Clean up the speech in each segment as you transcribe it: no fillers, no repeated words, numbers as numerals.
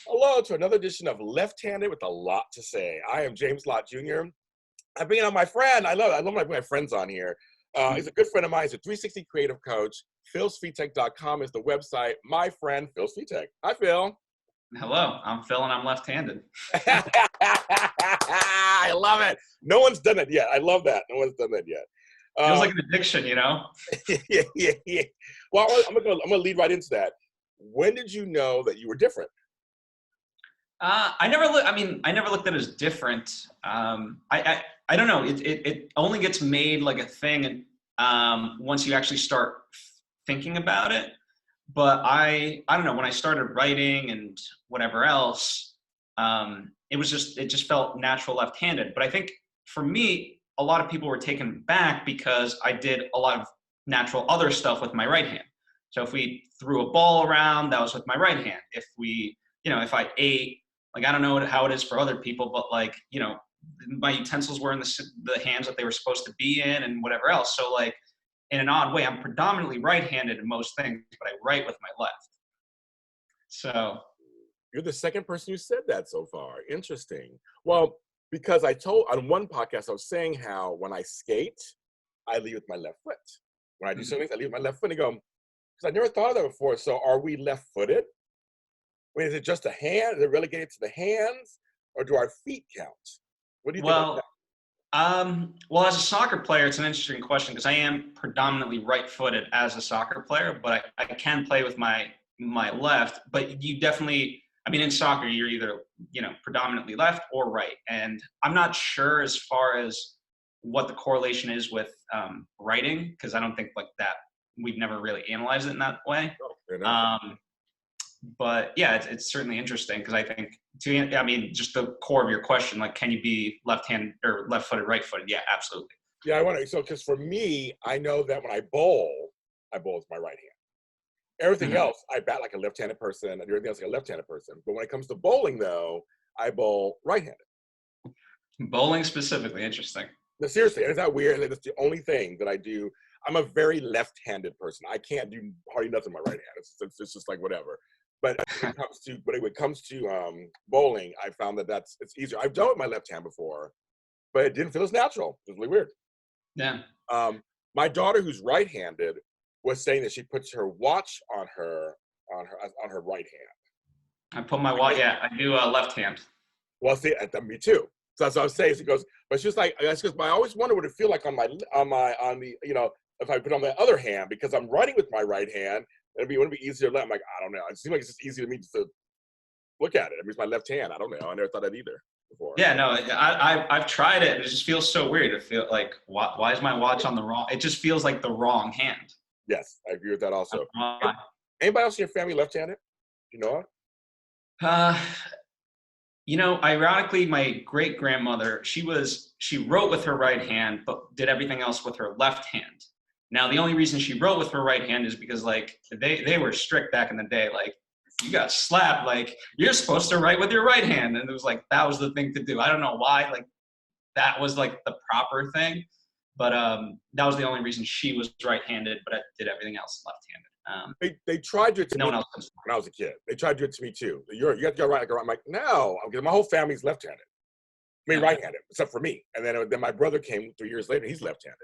Hello to another edition of Left-Handed with a Lot to Say. I am James Lott Jr. I'm bringing on my friend. I love when I bring my friends on here. He's a good friend of mine. He's a 360 creative coach. Svitek.com is the website. My friend, Phil Svitek. Hi, Phil. Hello, I'm Phil and I'm left-handed. I love it. No one's done it yet. I love that. No one's done that yet. Feels like an addiction, you know? Yeah. Well, I'm gonna lead right into that. When did you know that you were different? I never looked at it as different. I don't know. It only gets made like a thing once you actually start thinking about it. But I don't know. When I started writing and whatever else, it just felt natural left-handed. But I think for me, a lot of people were taken back because I did a lot of natural other stuff with my right hand. So if we threw a ball around, that was with my right hand. If I ate, like, I don't know how it is for other people, but like, my utensils were in the hands that they were supposed to be in and whatever else. So like, in an odd way, I'm predominantly right-handed in most things, but I write with my left. So. You're the second person who said that so far. Interesting. Well, because on one podcast, I was saying how when I skate, I lead with my left foot. When I do something, I lead with my left foot and go, because I never thought of that before. So are we left-footed? I mean, is it just a hand? Is it relegated to the hands? Or do our feet count? What do you think about that? Well, as a soccer player, it's an interesting question because I am predominantly right-footed as a soccer player, but I can play with my left. But you definitely, I mean, in soccer, you're either, predominantly left or right. And I'm not sure as far as what the correlation is with writing, because I don't think like that, we've never really analyzed it in that way. But yeah, it's certainly interesting because I think, just the core of your question, like, can you be left-handed or left-footed, right-footed? Yeah, absolutely. Yeah, because for me, I know that when I bowl with my right hand. Everything else, I bat like a left-handed person, and everything else like a left-handed person. But when it comes to bowling, though, I bowl right-handed. Bowling specifically, interesting. No, seriously, it's not weird. That's the only thing that I do. I'm a very left-handed person. I can't do hardly nothing with my right hand. It's just like whatever. But when it comes to bowling, I found that it's easier. I've done it with my left hand before, but it didn't feel as natural. It was really weird. Yeah. My daughter, who's right-handed, was saying that she puts her watch on her right hand. I put my watch. Yeah, I do left hand. Well, see, me too. So that's what I was saying. She goes, but she's like, I always wonder what it feel like on the if I put it on my other hand, because I'm writing with my right hand. Wouldn't it be easier to let? I'm like, I don't know. It seems like it's just easy to me just to look at it. I mean, it's my left hand. I don't know. I never thought that either before. Yeah, no, I've tried it, and it just feels so weird. It feels like, why is my watch on the wrong? It just feels like the wrong hand. Yes, I agree with that also. Anybody else in your family left-handed? You know it? Ironically, my great-grandmother, she wrote with her right hand, but did everything else with her left hand. Now, the only reason she wrote with her right hand is because, like, they were strict back in the day. Like, you got slapped. Like, you're supposed to write with your right hand. And it was like, that was the thing to do. I don't know why. Like, that was, like, the proper thing. But that was the only reason she was right-handed, but I did everything else left-handed. They tried to do it to me when I was a kid. They tried to do it to me, too. You have to go right. I'm like, no. Because my whole family's left-handed. I mean, right-handed, except for me. And then my brother came 3 years later. He's left-handed.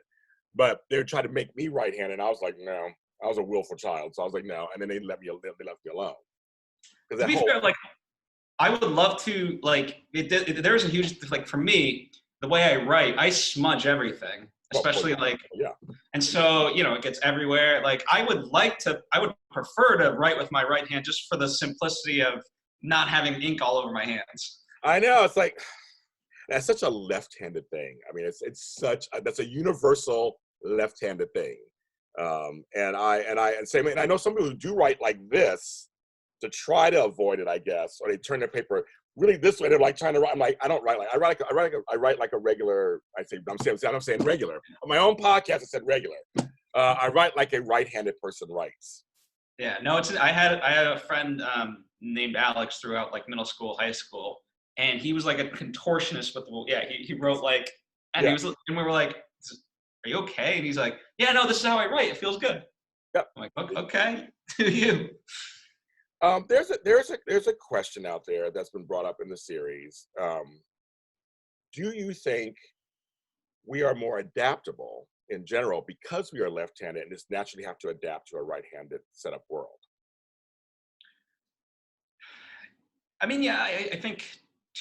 But they tried to make me right-handed, and I was like, no. I was a willful child, so I was like, no. And then they left me alone. To be fair, like, I would love to, like, there's a huge, like, for me, the way I write, I smudge everything, especially and so, it gets everywhere. Like, I would prefer to write with my right hand just for the simplicity of not having ink all over my hands. I know, it's like, that's such a left-handed thing. I mean, that's a universal left-handed thing. And I know some people who do write like this to try to avoid it, I guess, or they turn their paper really this way. They're like trying to write. I'm like, I don't write like I write like a regular. I'm saying regular. On my own podcast, I said regular. I write like a right-handed person writes. Yeah, no, I had a friend named Alex throughout like middle school, high school, and he was like a contortionist with he wrote like, and we were like, are you okay? And he's like, yeah, no, this is how I write. It feels good. Yep. I'm like, okay, do you? There's a question out there that's been brought up in the series. Do you think we are more adaptable in general because we are left-handed and just naturally have to adapt to a right-handed setup world? I mean, yeah, I think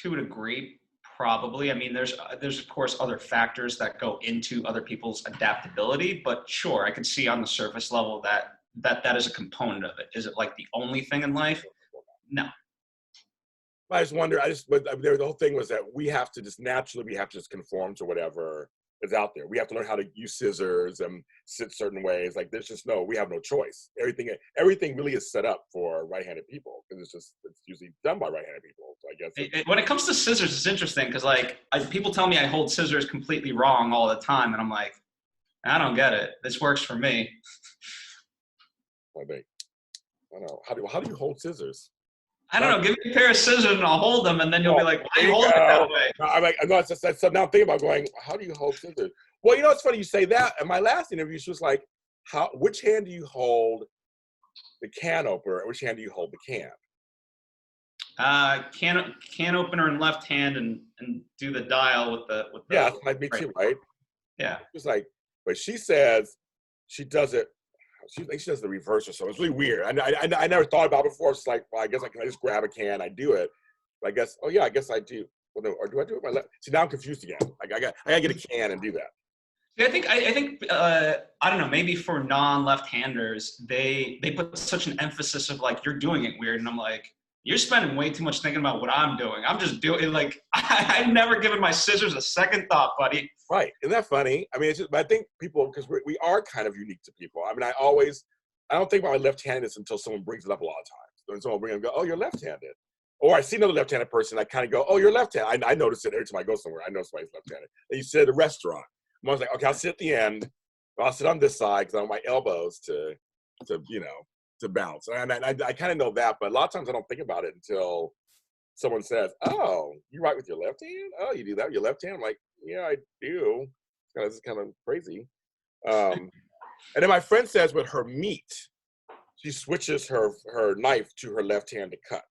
to a degree, probably. I mean, there's of course other factors that go into other people's adaptability, but sure, I can see on the surface level that is a component of it. Is it like the only thing in life? No. I just wonder. But the whole thing was that we have to just naturally, we have to just conform to whatever is out there. We have to learn how to use scissors and sit certain ways. Like we have no choice. Everything really is set up for right-handed people because it's usually done by right-handed people. So I guess When it comes to scissors, it's interesting because people tell me I hold scissors completely wrong all the time, and I'm like, I don't get it. This works for me. I think I don't know how do you hold scissors? I don't know. Give me a pair of scissors and I'll hold them, and then you'll be like, "Why There you you hold it that go. way?" I'm like, no, so now I'm thinking about going, how do you hold scissors? Well, it's funny you say that. In my last interview, she was like, which hand do you hold the can opener, and which hand do you hold the can? Can opener in left hand and do the dial with the Yeah, that's like me right. too, right? Yeah. It's like, but she says she does it. She does the reverse or so. It's really weird. I never thought about it before. It's like, well, I guess I just grab a can, I do it. But I guess, oh yeah, I guess I do. Well, no, or do I do it with my left? See, now I'm confused again. Like I gotta get a can and do that. Yeah, I think I don't know, maybe for non-left-handers, they put such an emphasis of like you're doing it weird, and I'm like, you're spending way too much thinking about what I'm doing. I'm just doing like I've never given my scissors a second thought, buddy. Right? Isn't that funny? I mean, it's just, but I think people, because we are kind of unique to people. I mean, I don't think about my left-handedness until someone brings it up a lot of times. When someone brings it up, go, oh, you're left-handed. Or I see another left-handed person, I kind of go, oh, you're left-handed. I notice it every time I go somewhere. I know somebody's left-handed. And you sit at a restaurant. I was like, okay, I'll sit at the end. I'll sit on this side because I want my elbows to bounce. And I kind of know that, but a lot of times I don't think about it until someone says, oh, you write with your left hand? Oh, you do that with your left hand? I'm like, yeah, I do. This is kind of crazy. And then my friend says with her meat, she switches her knife to her left hand to cut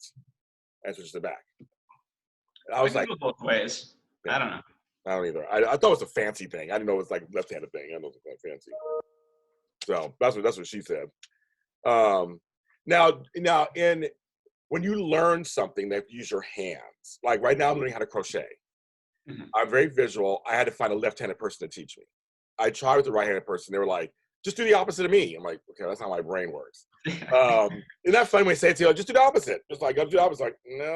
and switches it back. And I was like, go both ways. Yeah. I don't know. I don't either. I thought it was a fancy thing. I didn't know it was like left-handed thing. I didn't know it was that fancy. So that's what she said. Now when you learn something, they use your hands. Like right now, I'm learning how to crochet. Mm-hmm. I'm very visual. I had to find a left-handed person to teach me. I tried with the right-handed person. They were like, just do the opposite of me. I'm like, okay, that's how my brain works. Isn't that funny when they say it to you, just do the opposite? Just like, go do the opposite. Like, no, I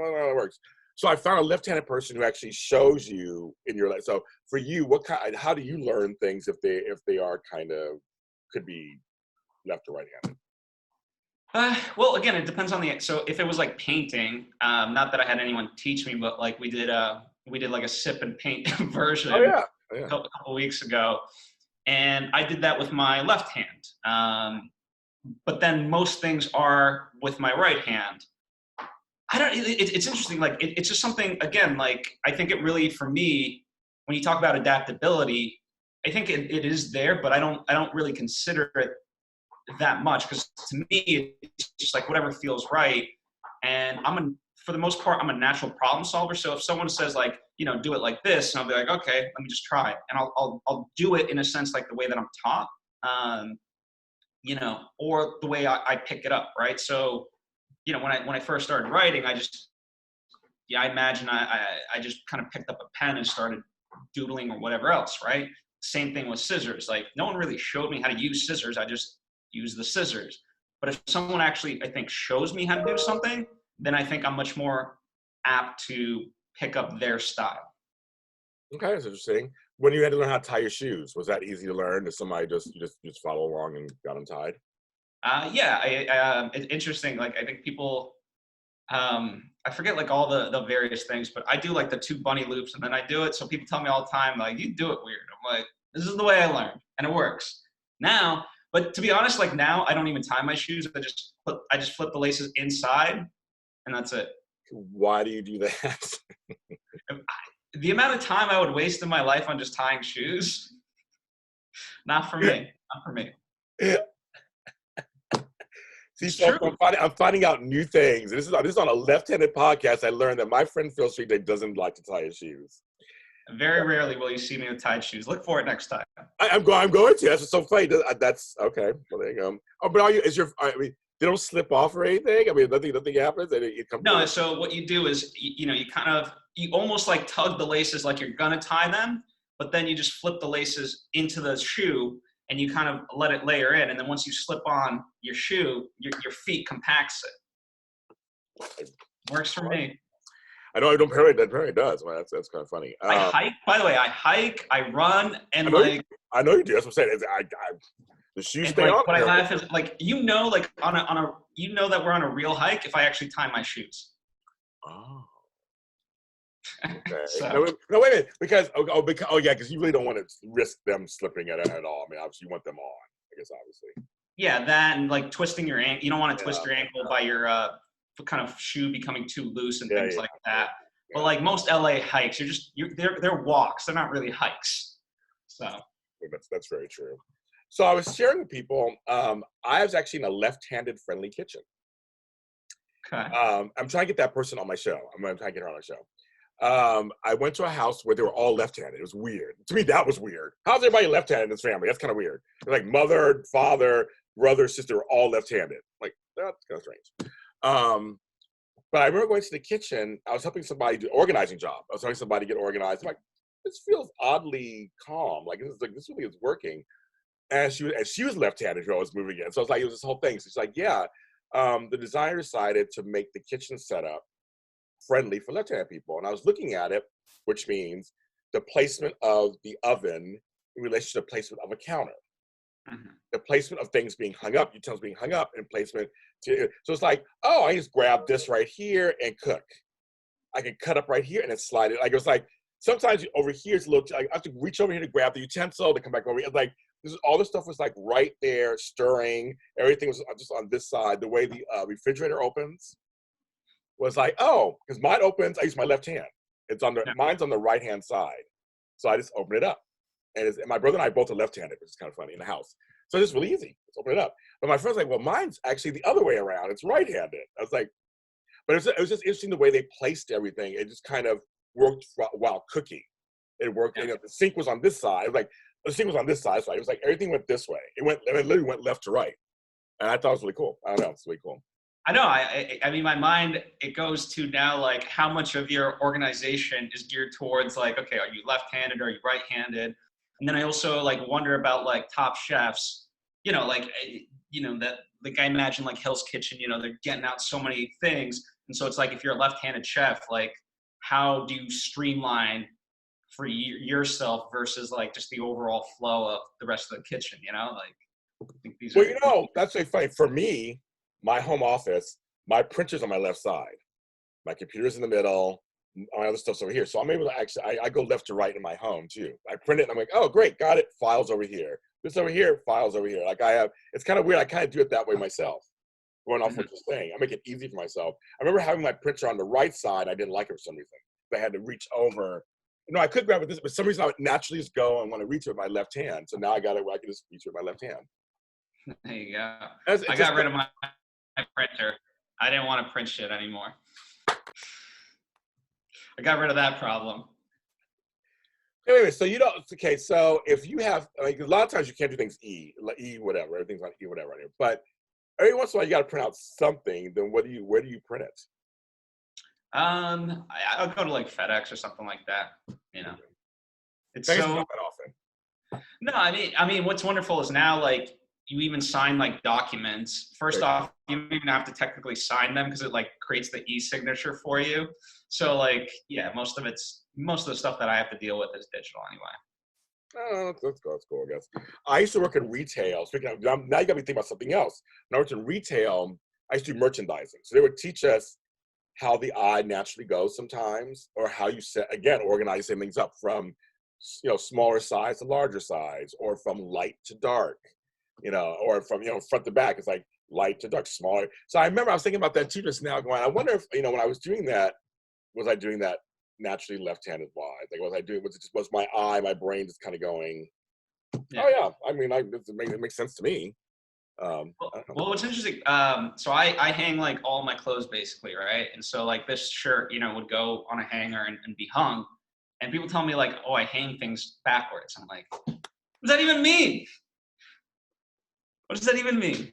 don't know how it works. So I found a left-handed person who actually shows you in your life. So for you, how do you learn things if they are kind of could be left or right-handed? Well, again, it depends on so if it was like painting, not that I had anyone teach me, but like we did like a sip and paint version a couple weeks ago, and I did that with my left hand. But then most things are with my right hand. It's interesting. Like it's just something, again, like I think it really, for me, when you talk about adaptability, I think it is there, but I don't really consider it that much, because to me it's just like whatever feels right. And for the most part, I'm a natural problem solver. So if someone says like, do it like this, and I'll be like, okay, let me just try it, and I'll do it in a sense like the way that I'm taught, or the way I pick it up, right? So when I first started writing, I imagine I just kind of picked up a pen and started doodling or whatever else, right? Same thing with scissors. Like no one really showed me how to use scissors. I just use the scissors. But if someone actually, I think, shows me how to do something, then I think I'm much more apt to pick up their style. Okay, that's interesting. When you had to learn how to tie your shoes, was that easy to learn? Did somebody just follow along and got them tied? Yeah, it's interesting. Like I think people, I forget like all the various things, but I do like the 2 bunny loops, and then I do it. So people tell me all the time, like, you do it weird. I'm like, this is the way I learned, and it works now. But to be honest, like now I don't even tie my shoes. I just flip the laces inside, and that's it. Why do you do that? The amount of time I would waste in my life on just tying shoes, not for me. Not for me. See, It's folks, true. I'm finding out new things. This is on a left-handed podcast. I learned that my friend Phil Svitek doesn't like to tie his shoes. Very rarely will you see me with tied shoes. Look for it next time. I'm going to. That's what's so funny. That's okay. Well, there you go. Oh, but I mean, they don't slip off or anything. I mean, nothing happens. And it comes. No, so what you do is, you almost like tug the laces like you're gonna tie them, but then you just flip the laces into the shoe and you kind of let it layer in. And then once you slip on your shoe, your feet compacts it. Works for me. I know I don't. Apparently it does. Well, that's kind of funny. I hike, by the way, I run, and I know you do. That's what I'm saying. The shoes stay on. What I laugh is like, like on a that we're on a real hike if I actually tie my shoes. Oh. Okay. So, No, wait a minute. Because you really don't want to risk them slipping at all. I mean, obviously you want them on. I guess obviously. yeah, that and like twisting your ankle. You don't want to twist your ankle by your kind of shoe becoming too loose and things like that. But like most LA hikes, they're walks. They're not really hikes. So that's very true. So I was sharing with people. I was actually in a left-handed friendly kitchen. Okay. I'm trying to get that person on my show. I'm trying to get her on my show. I went to a house where they were all left-handed. It was weird. To me, that was weird. How's everybody left-handed in this family? That's kind of weird. They're like mother, father, brother, sister were all left-handed. Like, that's kind of strange. But I remember going to the kitchen. I was helping somebody do an organizing job. I was helping somebody get organized. I'm like, this feels oddly calm. Like this really is working. And she was left-handed who I was moving in. So I was like, it was this whole thing. So she's like, yeah. The designer decided to make the kitchen setup friendly for left-handed people. And I was looking at it, which means the placement of the oven in relation to the placement of a counter. Mm-hmm. The placement of things being hung up, utensils being hung up, and placement so it's like, oh, I just grab this right here and cook. I can cut up right here and then slide it. Like it was like sometimes over here it's a little. I have to reach over here to grab the utensil to come back over here. Like all this stuff was like right there, stirring. Everything was just on this side. The way the refrigerator opens was like, oh, because mine opens. I use my left hand. Mine's on the right hand side, so I just open it up. And my brother and I both are left-handed, which is kind of funny in the house. So it's really easy. Let's open it up. But my friend's like, well, mine's actually the other way around. It's right-handed. I was like, but it was just interesting the way they placed everything. It just kind of worked while cooking. It worked. Yeah. The sink was on this side. It was like the sink was on this side. So it was like everything went this way. It literally went left to right. And I thought it was really cool. I don't know. It's really cool. I know. I mean, my mind, it goes to now, like, how much of your organization is geared towards, like, okay, are you left-handed or are you right-handed? And then I also like wonder about like top chefs, that I imagine like Hell's Kitchen, they're getting out so many things. And so it's like, if you're a left-handed chef, like how do you streamline for yourself versus like just the overall flow of the rest of the kitchen, like I think these are that's really funny. For me, my home office, my printer's on my left side, my computer's in the middle, my other stuff's over here. So I'm able to actually, I go left to right in my home too. I print it and I'm like, oh, great, got it. Files over here. This over here, files over here. Like it's kind of weird. I kind of do it that way myself. Going off what you're saying. I make it easy for myself. I remember having my printer on the right side. I didn't like it for some reason. I had to reach over. I could grab it this, but for some reason I would naturally just go and want to reach it with my left hand. So now I got it where I can just reach it with my left hand. There you go. I got rid of my printer. I didn't want to print shit anymore. I got rid of that problem. Anyway, so so if you have, a lot of times you can't do things whatever, everything's on whatever on here. But every once in a while you got to print out something. Then where do you print it? I'll go to like FedEx or something like that. It's so not that often. No, I mean, what's wonderful is now like you even sign like documents. First off, you don't even have to technically sign them because it like creates the e-signature for you. So like, yeah, most of the stuff that I have to deal with is digital anyway. Oh, that's cool, I guess. I used to work in retail. Speaking of, now you got me thinking about something else. When I worked in retail, I used to do merchandising. So they would teach us how the eye naturally goes sometimes, or how you organize things up from, smaller size to larger size, or from light to dark, or from, front to back. It's like light to dark, smaller. So I remember I was thinking about that too just now, going, I wonder if, when I was doing that, was I doing that naturally left-handed wise? Like, was my brain just kind of going, yeah. Oh yeah, I mean, it makes sense to me. I don't know. Well, what's interesting, so I hang like all my clothes basically, right? And so like this shirt, would go on a hanger and be hung. And people tell me like, oh, I hang things backwards. I'm like, what does that even mean? What does that even mean?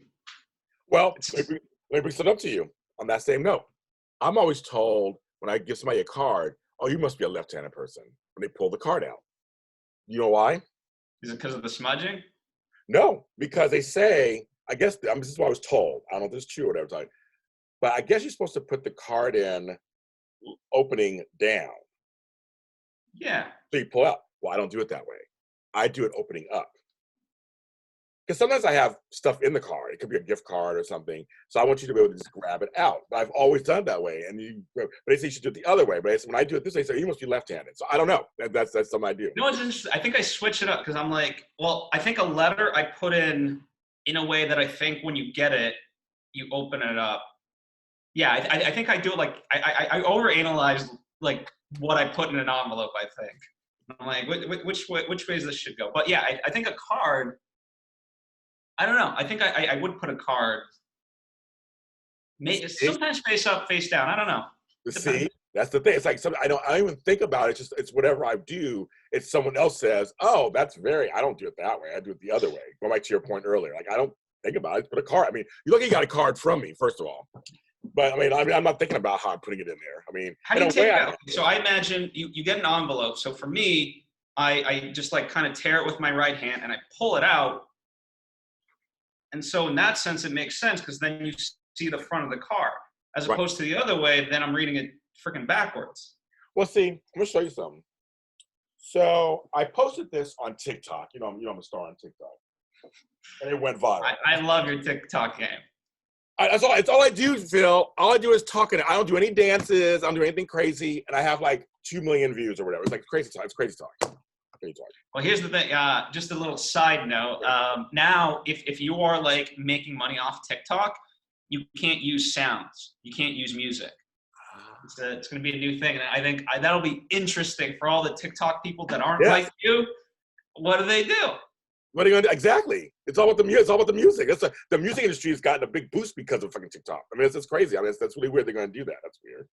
Well, It's, let me bring something up to you on that same note. I'm always told when I give somebody a card, oh, you must be a left-handed person when they pull the card out. You know why? is it because of the smudging? No, because they say, I guess, this is what I was told. I don't know if this is true or whatever, but I guess you're supposed to put the card in opening down. Yeah. So you pull out. Well, I don't do it that way. I do it opening up. Because sometimes I have stuff in the card. It could be a gift card or something. So I want you to be able to just grab it out. But I've always done it that way. But they say you should do it the other way. But when I do it this way, they say you must be left-handed. So I don't know. That's something I do. It's interesting. I think I switch it up because I'm like, well, I think a letter I put in a way that I think when you get it, you open it up. Yeah, I think I do it like I overanalyze like what I put in an envelope. I think I'm like, which ways this should go? But yeah, I think a card. I don't know. I think I would put a card. See? Sometimes face up, face down. I don't know. See? That's the thing. It's like something I don't even think about it. It's whatever I do. It's someone else says, oh, I don't do it that way. I do it the other way. Going back to your point earlier. Like I don't think about it. Put a card. I mean, you got a card from me, first of all. But I mean, I'm not thinking about how I'm putting it in there. I mean, how do you take it out? So I imagine you get an envelope. So for me, I just like kind of tear it with my right hand and I pull it out. And so in that sense, it makes sense because then you see the front of the card, as opposed to the other way. Then I'm reading it freaking backwards. Well, see, I'm gonna show you something. So I posted this on TikTok. I'm a star on TikTok, and it went viral. I love your TikTok game. It's all I do, Phil. All I do is talking. I don't do any dances. I don't do anything crazy, and I have like 2 million views or whatever. It's like crazy talk. It's crazy talk. Well, here's the thing. Just a little side note. Now, if you are like making money off TikTok, you can't use sounds. You can't use music. It's going to be a new thing, and I think that'll be interesting for all the TikTok people that aren't like you. What do they do? What are you going to do? Exactly. It's all about the music. It's all about the music. The music industry has gotten a big boost because of fucking TikTok. I mean, it's crazy. I mean, that's really weird. They're going to do that. That's weird.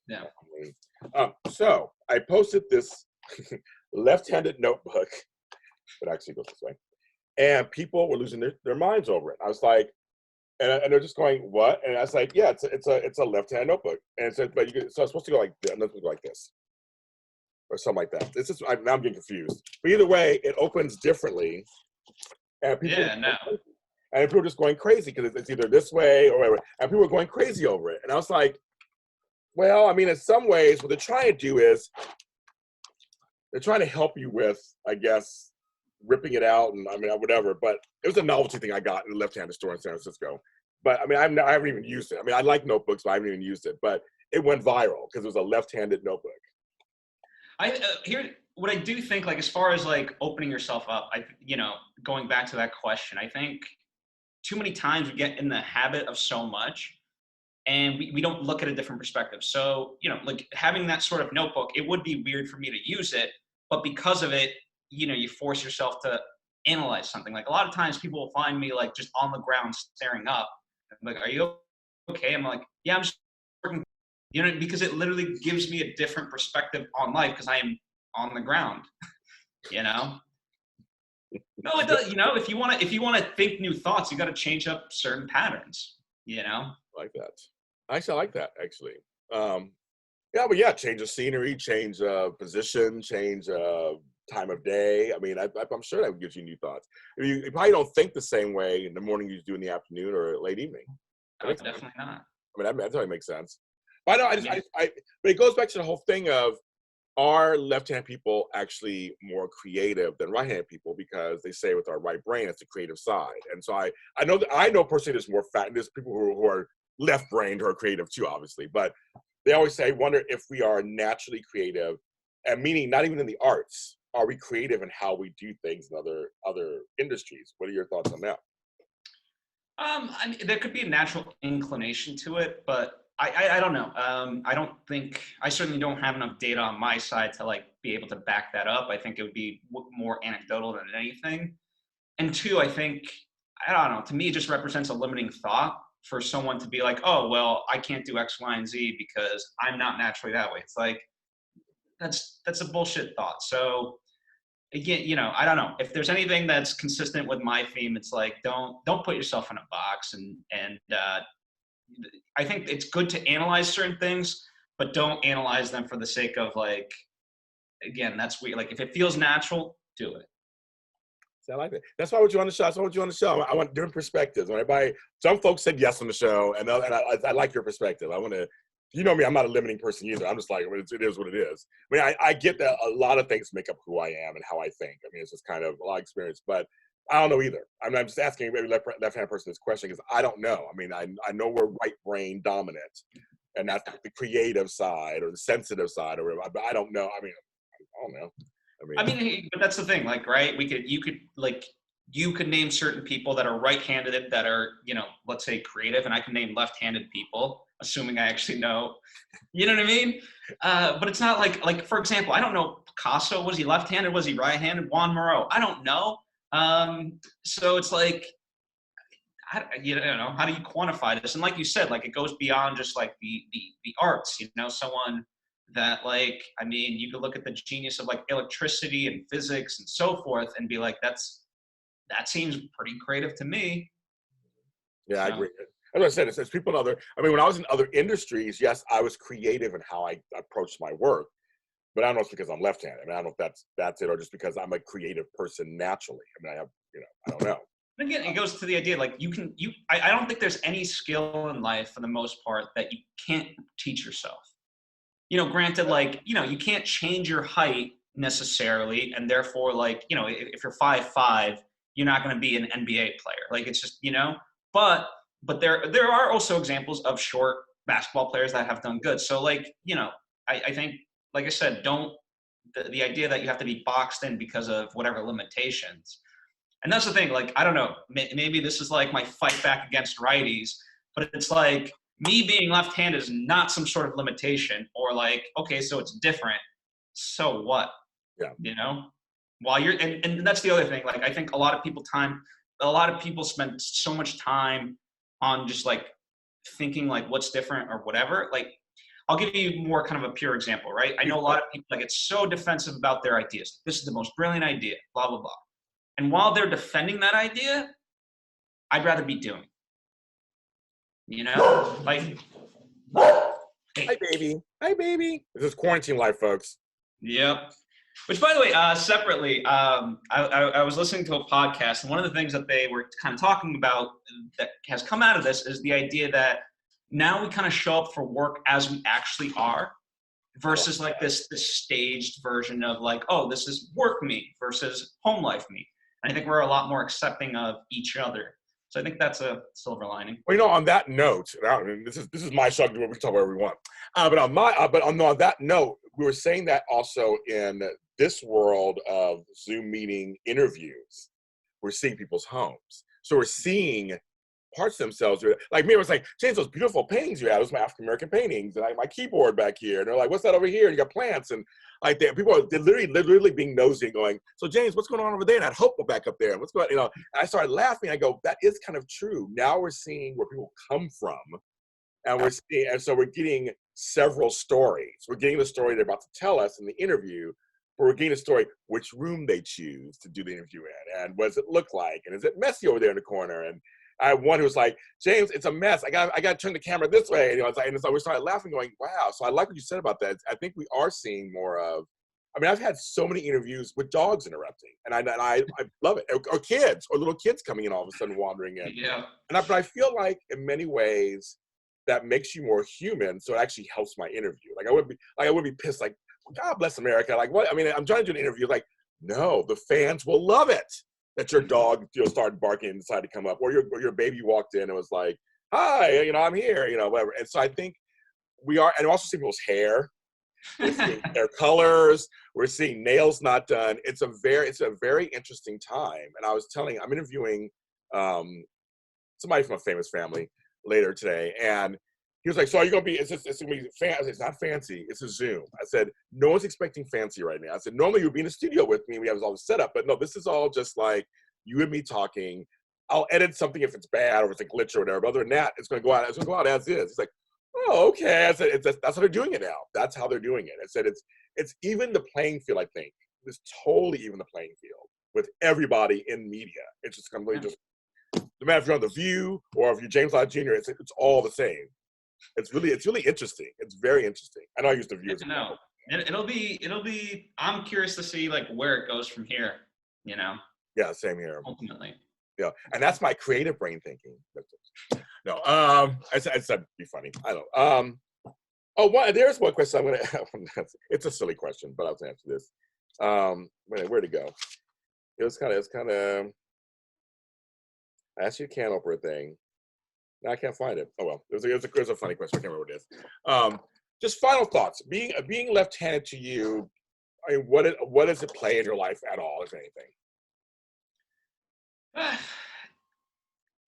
Yeah. So I posted this left-handed notebook that actually goes this way, and people were losing their minds over it. I was like, and they're just going, what? And I was like, yeah, it's a left-handed notebook, and it said, so it's supposed to go like this, and go like this, or something like that. It's just now I'm getting confused. But either way, it opens differently, and people and people are just going crazy because it's either this way or whatever, and people are going crazy over it. And I was like, well, I mean, in some ways, what they're trying to do is they're trying to help you with, I guess, ripping it out and I mean whatever. But it was a novelty thing I got in the left-handed store in San Francisco. But I mean, I haven't even used it. I mean, I like notebooks, but I haven't even used it. But it went viral because it was a left-handed notebook. Here, what I do think, like as far as like opening yourself up, going back to that question, I think too many times we get in the habit of so much. And we don't look at a different perspective. So, like having that sort of notebook, it would be weird for me to use it, but because of it, you force yourself to analyze something. Like a lot of times people will find me like just on the ground staring up. I'm like, are you okay? I'm like, yeah, I'm just working, because it literally gives me a different perspective on life because I am on the ground, No, it does, if you want to think new thoughts, you got to change up certain patterns, Like that. Actually, I like that, actually. Yeah, change of scenery, change position, change time of day. I mean, I'm sure that gives you new thoughts. You probably don't think the same way in the morning you do in the afternoon or late evening. No, definitely not. I mean, that totally makes sense. But but it goes back to the whole thing of, are left-handed people actually more creative than right-handed people? Because they say with our right brain, it's the creative side. And so I know personally there's more there's people who are left-brained who are creative too, obviously. But they always say, wonder if we are naturally creative, and meaning not even in the arts. Are we creative in how we do things in other industries? What are your thoughts on that? I mean, there could be a natural inclination to it, but I don't know. I certainly don't have enough data on my side to like be able to back that up. I think it would be more anecdotal than anything. And two, I think I don't know, to me, it just represents a limiting thought for someone to be like, oh, well, I can't do X, Y, and Z because I'm not naturally that way. It's like, that's a bullshit thought. So again, I don't know if there's anything that's consistent with my theme. It's like, don't put yourself in a box. And I think it's good to analyze certain things, but don't analyze them for the sake of like, again, that's weird. Like if it feels natural, do it. I like that. That's why I want you on the show. I want you on the show. I want different perspectives. When everybody, some folks said yes on the show, and I like your perspective. I want to, you know me, I'm not a limiting person either. I'm just like, it is what it is. I mean, I get that a lot of things make up who I am and how I think. I mean, it's just kind of a lot of experience, but I don't know either. I mean, I'm just asking every left-handed person this question because I don't know. I mean, I know we're right brain dominant, and that's the creative side or the sensitive side or whatever, but I don't know. I mean, I don't know. I mean, but that's the thing, like, right? You could name certain people that are right-handed that are, let's say creative, and I can name left-handed people, assuming I actually know. You know what I mean? But it's not like for example, I don't know Picasso. Was he left-handed? Was he right-handed? Juan Moreau. I don't know. So it's like, how do you quantify this? And like you said, like it goes beyond just like the arts. Someone that like, I mean, you could look at the genius of like electricity and physics and so forth and be like, that seems pretty creative to me. Yeah, I agree. As I said, it's people in when I was in other industries, yes, I was creative in how I approached my work, but I don't know if it's because I'm left-handed. I mean, I don't know if that's it or just because I'm a creative person naturally. I mean, I don't know. Again, it goes to the idea, like I don't think there's any skill in life for the most part that you can't teach yourself. Granted, like, you can't change your height necessarily. And therefore, like, if you're 5'5", you're not going to be an NBA player. Like, it's just, but there are also examples of short basketball players that have done good. So like, I think, like I said, the idea that you have to be boxed in because of whatever limitations. And that's the thing, like, I don't know, maybe this is like my fight back against righties, but it's like, me being left-handed is not some sort of limitation or like, okay, so it's different. So what? Yeah. While you're, and that's the other thing. Like, I think a lot of people spend so much time on just like thinking like what's different or whatever. Like, I'll give you more kind of a pure example, right? I know a lot of people like get so defensive about their ideas. This is the most brilliant idea, blah, blah, blah. And while they're defending that idea, I'd rather be doing. Like, hey. Hi, baby. This is quarantine life, folks. Yep. Which, by the way, separately, I was listening to a podcast, and one of the things that they were kind of talking about that has come out of this is the idea that now we kind of show up for work as we actually are, versus like this staged version of like, oh, this is work me versus home life me. And I think we're a lot more accepting of each other. So I think that's a silver lining. Well, on that note, this is my show. We can talk whatever we want. But on that note, we were saying that also in this world of Zoom meeting interviews, we're seeing people's homes. So we're seeing parts of themselves. Like me, it was like, James, those beautiful paintings you have, those are my African American paintings, and my keyboard back here. And they're like, what's that over here? And you got plants and like that. People are literally being nosy and going, so James, what's going on over there? And I'd hope we're back up there. And what's going on? And I started laughing. I go, that is kind of true. Now we're seeing where people come from. And so we're getting several stories. We're getting the story they're about to tell us in the interview, but we're getting the story, which room they choose to do the interview in, and what does it look like? And is it messy over there in the corner? And I had one who was like, James, it's a mess. I got to turn the camera this way. And so we started laughing, going, wow. So I like what you said about that. I think we are seeing more of, I mean, I've had so many interviews with dogs interrupting, and I love it. Or kids, or little kids coming in all of a sudden wandering in. Yeah. But I feel like in many ways that makes you more human. So it actually helps my interview. I wouldn't be pissed. Like, God bless America. Like, what? I mean, I'm trying to do an interview. Like, no, the fans will love it that your dog started barking and decided to come up, or your baby walked in and was like, hi, I'm here, whatever. And so I think we are, and also see people's hair, we're seeing their colors, we're seeing nails not done. It's a very interesting time. And I'm interviewing somebody from a famous family later today, and he was like, so are you going to be, it's going to be fancy. It's not fancy, it's a Zoom. I said, no one's expecting fancy right now. I said, normally you'd be in the studio with me, we have all the setup, but no, this is all just like you and me talking. I'll edit something if it's bad or if it's a glitch or whatever. But other than that, it's going to go out. It's going to go out as is. He's like, oh, okay. I said, that's how they're doing it now. That's how they're doing it. I said, it's even the playing field. I think it's totally even the playing field with everybody in media. It's just completely just. No matter if you're on The View or if you're James Lott Jr., it's all the same. It's really interesting. It's very interesting. I know I used The View as a No, it'll be. I'm curious to see like where it goes from here. You know. Yeah, same here. Ultimately. Yeah, and that's my creative brain thinking. No, I said be funny. I don't. There's one question I'm gonna. It's a silly question, but I'll answer this. Where'd it go? It was kind of. I asked you a can opener thing. Now I can't find it. Oh well, it was a funny question. I can't remember what it is. Just final thoughts. Being left-handed to you, I mean, what does it play in your life at all, if anything?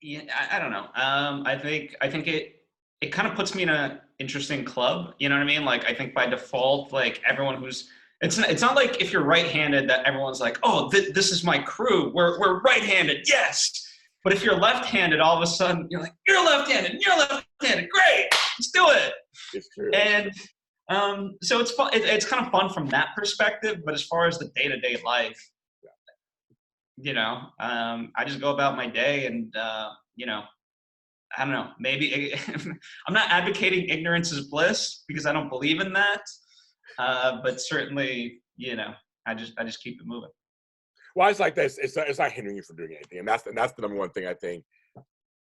Yeah, I don't know. I think it kind of puts me in an interesting club. You know what I mean? Like I think by default, like everyone who's it's not like if you're right-handed that everyone's like, oh, this is my crew. We're right-handed. Yes. But if you're left-handed, all of a sudden you're like, you're left-handed, you're left-handed, great, let's do it. It's true. And so it's fun. It's kind of fun from that perspective. But as far as the day-to-day life, you know, I just go about my day, and you know, I don't know. Maybe I'm not advocating ignorance is bliss because I don't believe in that. But certainly, you know, I just keep it moving. Well, it's like this. It's not hindering you from doing anything, and that's the number one thing I think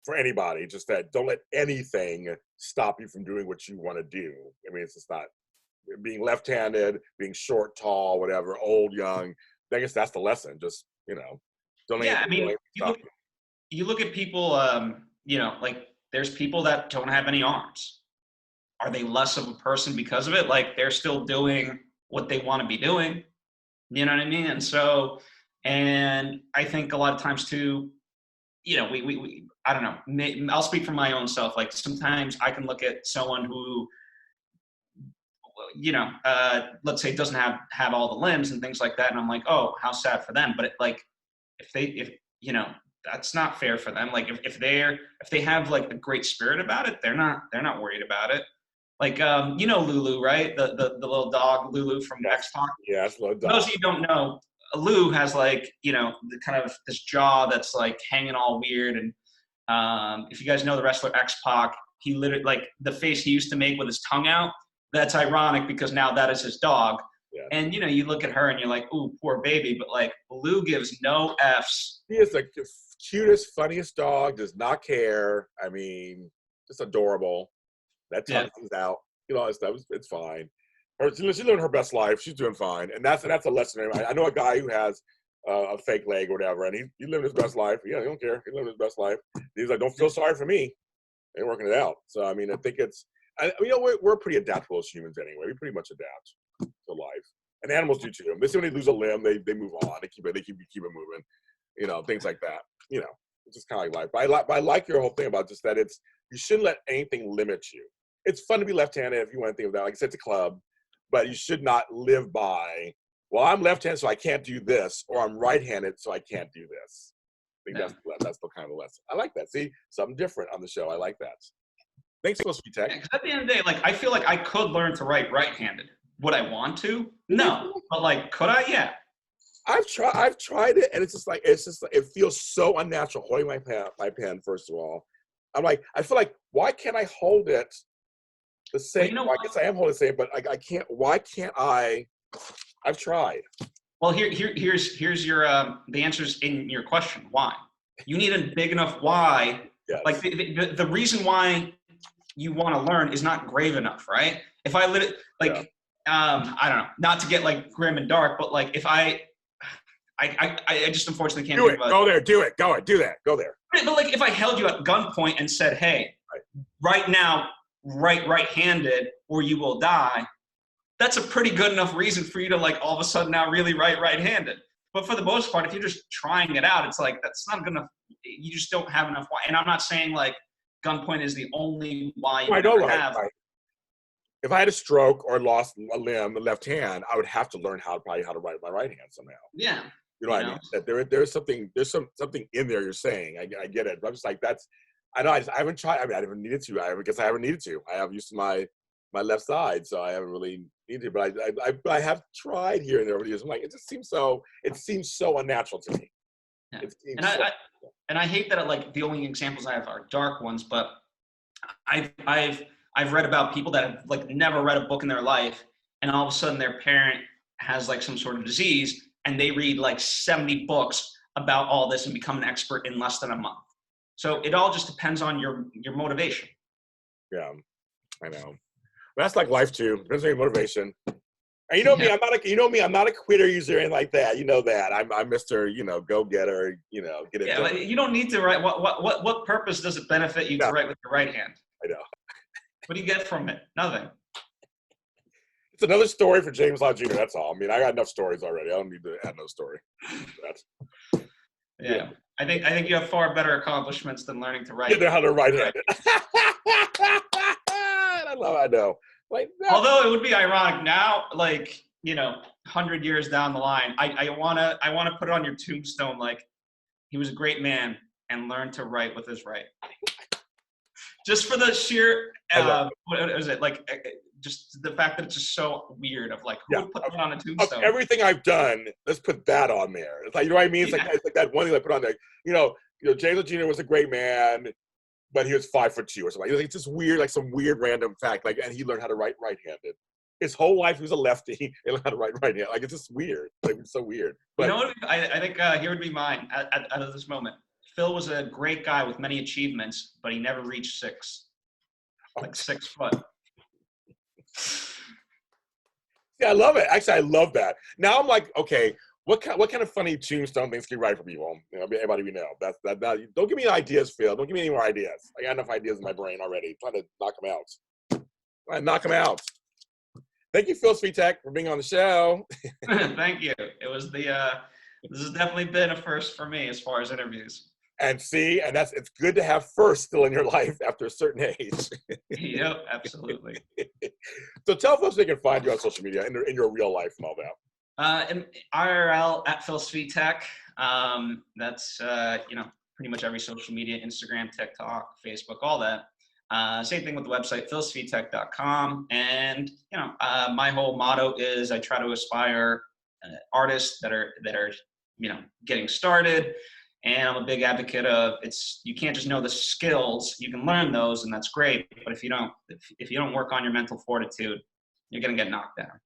for anybody. Just that don't let anything stop you from doing what you want to do. I mean, it's just not being left-handed, being short, tall, whatever, old, young. I guess that's the lesson. Just don't let. Yeah, I mean, you look at people. You know, like there's people that don't have any arms. Are they less of a person because of it? Like they're still doing what they want to be doing. You know what I mean? And so. And I think a lot of times too, you know, we I don't know, I'll speak for my own self. Like sometimes I can look at someone who, you know, let's say doesn't have all the limbs and things like that. And I'm like, oh, how sad for them. But if you know, that's not fair for them. Like if they have like the great spirit about it, they're not worried about it. Like, you know, Lulu, right? The little dog, Lulu from X-Pac. Yes, little dog. For those of you who don't know, Lou has like, you know, the kind of this jaw that's like hanging all weird. And if you guys know the wrestler X-Pac, he literally, like the face he used to make with his tongue out, that's ironic because now that is his dog. Yeah. And, you know, you look at her and you're like, ooh, poor baby. But like Lou gives no Fs. He is the cutest, funniest dog, does not care. I mean, just adorable. That tongue comes out. You know, it's fine. She's living her best life. She's doing fine, and that's a lesson. I know a guy who has a fake leg or whatever, and he living his best life. Yeah, he don't care. He living his best life. He's like, don't feel sorry for me. They're working it out. So I mean, I think you know, we're pretty adaptable as humans anyway. We pretty much adapt to life, and animals do too. They see when they lose a limb, they move on. They keep it moving. You know, things like that. You know, it's just kind of like life. But I like your whole thing about just that you shouldn't let anything limit you. It's fun to be left-handed if you want to think of that. Like I said, it's a club. But you should not live by, well, I'm left-handed, so I can't do this, or I'm right-handed, so I can't do this. I think that's the kind of lesson. I like that. See, something different on the show. I like that. Thanks for Svitek. Yeah, at the end of the day, like I feel like I could learn to write right-handed. Would I want to? No. But like, could I? Yeah. I've tried it, and it's just like it feels so unnatural holding my pen. First of all, I'm like, I feel like, why can't I hold it the same? Well, you know, I guess I am holding the same, but I can't. Why can't I? I've tried. Well, here's your the answers in your question. Why? You need a big enough why. Yes. Like the reason why you want to learn is not grave enough, right? If I lit it like I don't know, not to get like grim and dark, but like if I just unfortunately can't do it. Go there. Do it. Go. Do that. Go there. But like if I held you at gunpoint and said, "Hey, right now, right-handed, or you will die," that's a pretty good enough reason for you to like all of a sudden now really right-handed. But for the most part, if you're just trying it out, it's like that's not gonna. You just don't have enough why. And I'm not saying like gunpoint is the only why you have. Right. If I had a stroke or lost a limb, the left hand, I would have to learn how to write my right hand somehow. Yeah. You know what I mean? That there's something in there you're saying. I get it. But I'm just like, I know I haven't tried. I mean, I haven't needed to. I guess I haven't needed to. I have used my left side, so I haven't really needed to. But I have tried here and there over the years. I'm like, it seems so unnatural to me. Yeah. And I hate that like the only examples I have are dark ones, but I've read about people that have like never read a book in their life, and all of a sudden their parent has like some sort of disease, and they read like 70 books about all this and become an expert in less than a month. So it all just depends on your motivation. Yeah, I know. But that's like life too. Depends on your motivation. And you know me, I'm not a quitter user and like that. You know that. I'm Mr. Go getter. Get it done. But you don't need to write. What purpose does it benefit you to write with your right hand? I know. What do you get from it? Nothing. It's another story for James Lott Jr. That's all. I mean, I got enough stories already. I don't need to add no story. Yeah. I think you have far better accomplishments than learning to write. Yeah, how to right-handed. I know. Like, although it would be ironic now, like 100 years down the line, I wanna put it on your tombstone, like he was a great man and learned to write with his right. Just for the sheer, what is it like? Just the fact that it's just so weird. Of like, who would put that on a tombstone? Of everything I've done, let's put that on there. It's like, you know what I mean? It's like that one thing I put on there. James Lott Jr. was a great man, but he was 5'2" or something. It's just weird, like some weird random fact. Like, and he learned how to write right-handed. His whole life he was a lefty. He learned how to write right-handed. Like, it's just weird. Like, it's so weird. But, you know what? I think here would be mine out of this moment. Phil was a great guy with many achievements, but he never reached 6. Like 6 foot. Yeah, I love it. Actually, I love that. Now I'm like, okay, what kind of funny tombstone things can you write for people? Everybody we know. That. Don't give me ideas, Phil. Don't give me any more ideas. I got enough ideas in my brain already. I'm trying to knock them out. Thank you, Phil Svitek, for being on the show. Thank you. It was this has definitely been a first for me as far as interviews. And it's good to have first still in your life after a certain age. Yep, absolutely. So tell folks they can find you on social media in your real life and all that. In IRL at Phil Svitek. That's pretty much every social media: Instagram, TikTok, Facebook, all that. Same thing with the website, philsvitek.com. And my whole motto is I try to aspire artists that are getting started. And I'm a big advocate of you can't just know the skills. You can learn those, and that's great. But if you don't work on your mental fortitude, you're gonna get knocked down.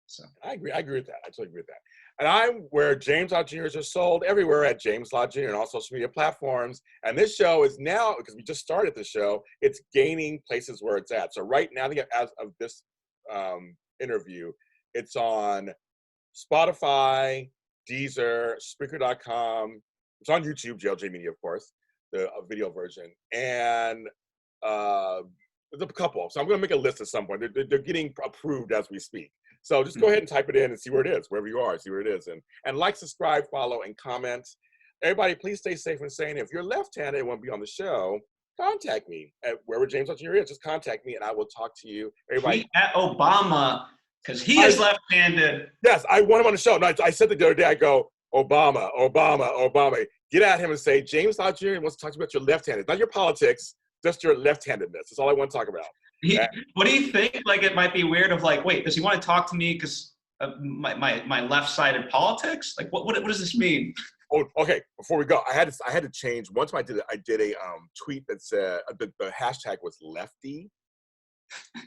So I agree with that. I totally agree with that. And I'm where James Lott Jr.'s are sold everywhere at James Lott Jr. and all social media platforms. And this show is now, because we just started the show, it's gaining places where it's at. So right now, as of this interview, it's on Spotify, Deezer, Spreaker.com. It's on YouTube, JLJ Media, of course, the video version. And there's a couple. So I'm going to make a list at some point. They're getting approved as we speak. So just go ahead and type it in and see where it is, wherever you are, see where it is. And like, subscribe, follow, and comment. Everybody, please stay safe and sane. If you're left-handed and want to be on the show, contact me at wherever James Lott Jr. is. Just contact me and I will talk to you. Everybody. Tweet at Obama, because he is left-handed. Yes, I want him on the show. No, I said the other day, I go, Obama. Get at him and say, James Lott Jr. wants to talk about your left-handed, not your politics, just your left-handedness. That's all I want to talk about. What do you think? Like, it might be weird of like, wait, does he want to talk to me because of my left-sided politics? Like, what does this mean? Oh, okay. Before we go, I had to change. One time I did a tweet that said the hashtag was lefty,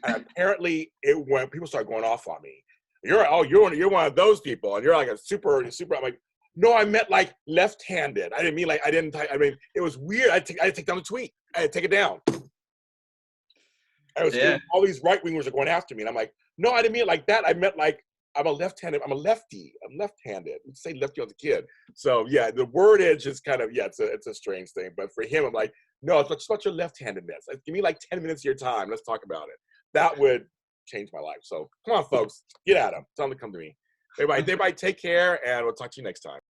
and apparently people started going off on me. You're one of those people, and you're like a super. I'm like, no, I meant like left-handed. I didn't mean like it was weird. I had to take down the tweet. I had to take it down. All these right-wingers are going after me, and I'm like, no, I didn't mean it like that. I meant like I'm a left-handed. I'm a lefty. I'm left-handed. You say lefty as a kid. So yeah, the wordage is kind of it's a strange thing. But for him, I'm like, no, it's about your left-handedness. Give me like 10 minutes of your time. Let's talk about it. That would change my life. So come on, folks, get at them. Tell them to come to me. Everybody take care, and we'll talk to you next time.